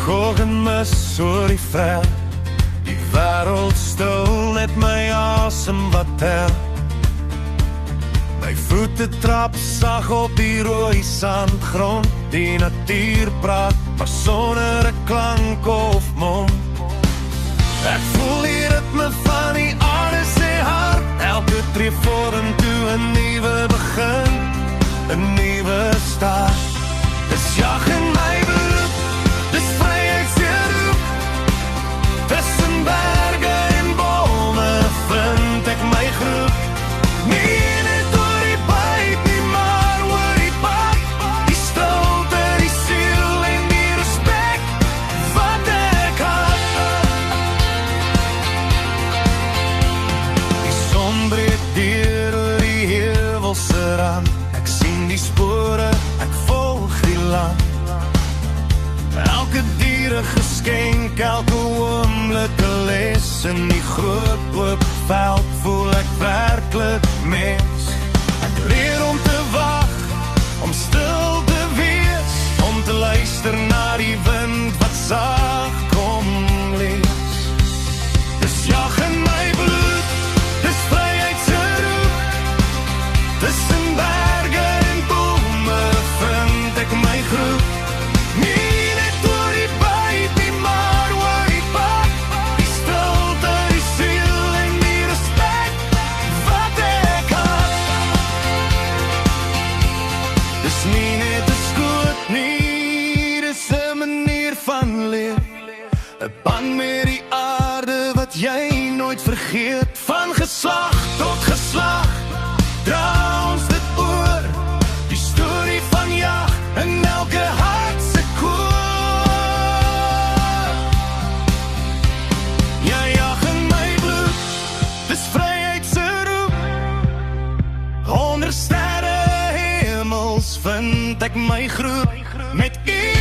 Gogen mis oor die veld, die wêreld stil, net my asem wat tel. My voete trap sag op die rooi sandgrond, die natuur praat, maar sonder 'n klank of mond. Ek voel die ritme van die aarde se hart, elke tree vorentoe 'n nuwe begin, 'n nuwe start. Dis jag in my bloed, dis vryheidsroep. Tussen berge en bome vind ek my groep. Nie net oor die byt nie, maar oor die pad. Die stilte, die siel en die respek wat ek had. Die son breek deur oor die heuwelse rand. Ek sien die spore, ek volg die land. Elke diere geskenk, elke oomblik 'n les. In die groot oop veld voel ek werklik mens. Ek leer om te wag, om stil te wees, om te luister na die wind wat sag kom lees. Dis jag in my bloed, dis vryheidsroep. Tussen berge en bome vind ek my groep. Nie net oor die byt nie, maar oor die pad. Die stilte, die siel en die respek wat ek had. Dis nie net 'n skoot nie, dis 'n manier van leef. 'n band met die aarde wat jy nooit vergeet. Van geslag tot geslag dra ons dit oor. Die storie van jag in elke hart se koor. Jy jag in my bloed, dis vryheidsroep. Onder sterre hemels vind ek my groep. Met u